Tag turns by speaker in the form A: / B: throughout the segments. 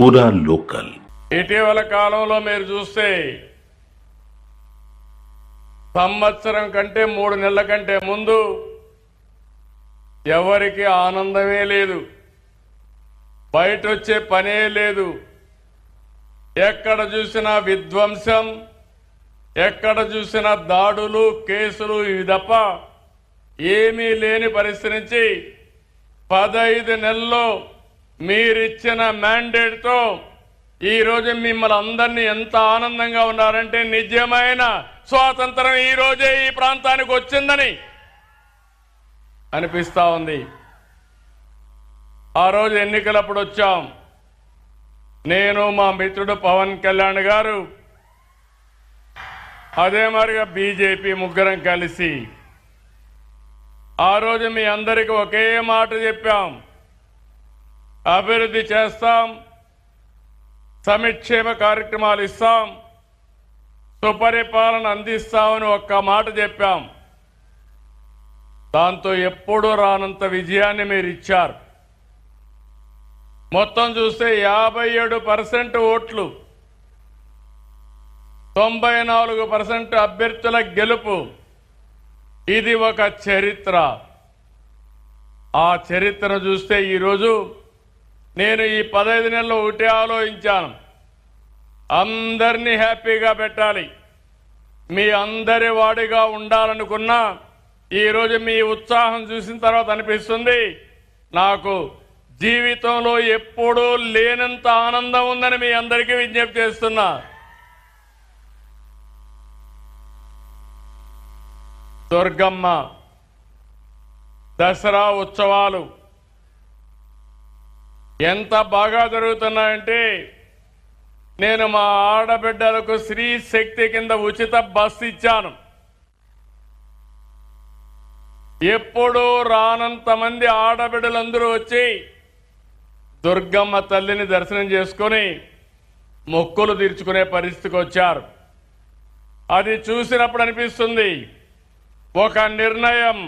A: పూరా లోకల్.
B: ఇటీవల కాలంలో మీరు చూస్తే సంవత్సరం కంటే 3 నెలల కంటే ముందు ఎవరికి ఆనందమే లేదు, బయట వచ్చే పనే లేదు. ఎక్కడ చూసినా విధ్వంసం, ఎక్కడ చూసినా దాడులు, కేసులు, ఇవి తప్ప ఏమీ లేని పరిస్థితి నుంచి 15 నెలల్లో మీరిచ్చిన మ్యాండేట్తో ఈరోజు మిమ్మల్ని అందరినీ ఎంత ఆనందంగా ఉన్నారంటే నిజమైన స్వాతంత్రం ఈ రోజే ఈ ప్రాంతానికి వచ్చిందని అనిపిస్తా ఉంది. ఆ రోజు ఎన్నికలప్పుడు వచ్చాం, నేను మా మిత్రుడు పవన్ కళ్యాణ్ గారు, అదే మరిగా బీజేపీ ముగ్గురం కలిసి ఆ రోజు మీ అందరికీ ఒకే మాట చెప్పాం, అభివృద్ధి చేస్తాం, సంక్షేమ కార్యక్రమాలు ఇస్తాం, సుపరిపాలన అందిస్తామని ఒక్క మాట చెప్పాం. దాంతో ఎప్పుడూ రానంత విజయాన్ని మీరు ఇచ్చారు. మొత్తం చూస్తే 57% ఓట్లు, 94% అభ్యర్థుల గెలుపు. ఇది ఒక చరిత్ర. ఆ చరిత్రను చూస్తే ఈరోజు నేను ఈ 15 నెలల్లో ఒకటే ఆలోచించాను, అందరినీ హ్యాపీగా పెట్టాలి, మీ అందరి వాడిగా ఉండాలనుకున్నా ఈరోజు మీ ఉత్సాహం చూసిన తర్వాత అనిపిస్తుంది నాకు జీవితంలో ఎప్పుడూ లేనంత ఆనందం ఉందని మీ అందరికీ విజ్ఞప్తి చేస్తున్నా. దుర్గమ్మ దసరా ఉత్సవాలు ఎంత బాగా జరుగుతున్నాయంటే నేను మా ఆడబిడ్డలకు స్త్రీ శక్తి కింద ఉచిత బస్సు ఇచ్చాను. ఎప్పుడూ రానంత మంది ఆడబిడ్డలందరూ వచ్చి దుర్గమ్మ తల్లిని దర్శనం చేసుకొని మొక్కులు తీర్చుకునే పరిస్థితికి వచ్చారు. అది చూసినప్పుడు అనిపిస్తుంది ఒక నిర్ణయం,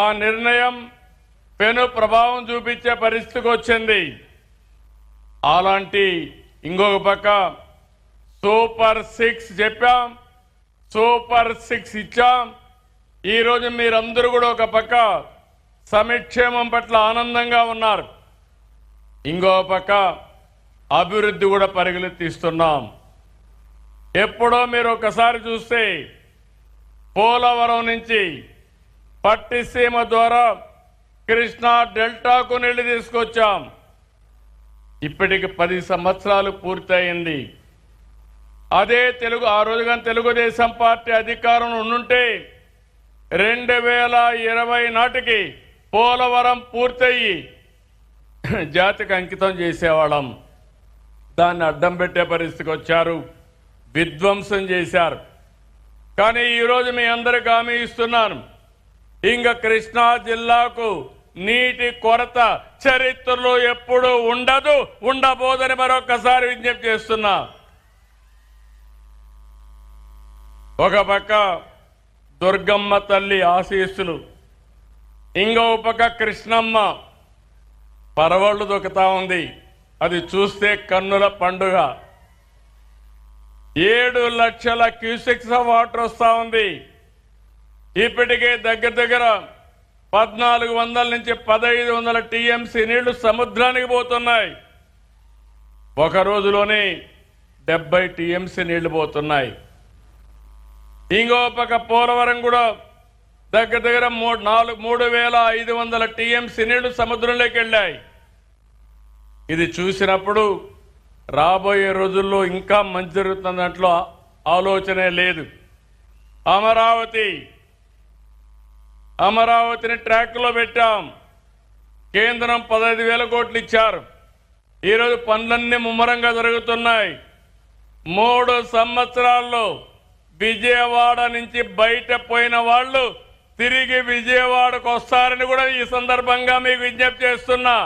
B: ఆ నిర్ణయం పెను ప్రభావం చూపించే పరిస్థితికి వచ్చింది. అలాంటి ఇంకొక పక్క సూపర్ 6 చెప్పాం, సూపర్ 6 ఇచ్చాం. ఈరోజు మీరందరూ కూడా ఒక పక్క సంక్షేమం పట్ల ఆనందంగా ఉన్నారు, ఇంకో పక్క అభివృద్ధి కూడా పరిగెత్తిస్తున్నాం. ఎప్పుడో మీరు ఒకసారి చూస్తే పోలవరం నుంచి పట్టిసీమ ద్వారా కృష్ణా డెల్టాకు నీళ్లు తీసుకొచ్చాం. ఇప్పటికి 10 సంవత్సరాలు పూర్తయింది. అదే ఆ రోజుగా తెలుగుదేశం పార్టీ అధికారం ఉండుంటే 2020 నాటికి పోలవరం పూర్తయి జాతికి అంకితం చేసేవాళ్ళం. దాన్ని అడ్డం పెట్టే పరిస్థితికి వచ్చారు, విధ్వంసం చేశారు. కానీ ఈరోజు మీ అందరికీ హామీ ఇస్తున్నాను, ఇంకా కృష్ణా జిల్లాకు నీటి కొరత చరిత్రలో ఎప్పుడూ ఉండదు, ఉండబోదని మరొకసారి విజ్ఞప్తి చేస్తున్నా. ఒక పక్క దుర్గమ్మ తల్లి ఆశీస్సులు, ఇంకో పక్క కృష్ణమ్మ పరవళ్లు దొక్కుతా ఉంది. అది చూస్తే కన్నుల పండుగ. 7 లక్షల క్యూసెక్స్ వాటర్ వస్తా ఉంది. ఇప్పటికే దగ్గర 1400 నుంచి 1500 టీఎంసీ నీళ్లు సముద్రానికి పోతున్నాయి. ఒక రోజులోనే 70 టీఎంసీ నీళ్లు పోతున్నాయి. ఇంకో పక్క పోలవరం కూడా దగ్గర 3500 టీఎంసీ నీళ్లు సముద్రంలోకి వెళ్ళాయి. ఇది చూసినప్పుడు రాబోయే రోజుల్లో ఇంకా మంచి జరుగుతున్న దాంట్లో ఆలోచనే లేదు. అమరావతిని ట్రాక్లో పెట్టాం. కేంద్రం 15,000 కోట్లు ఇచ్చారు. ఈరోజు పనులన్నీ ముమ్మరంగా జరుగుతున్నాయి. 3 సంవత్సరాల్లో విజయవాడ నుంచి బయట పోయిన వాళ్ళు తిరిగి విజయవాడకు వస్తారని కూడా ఈ సందర్భంగా మీకు విజ్ఞప్తి చేస్తున్నా.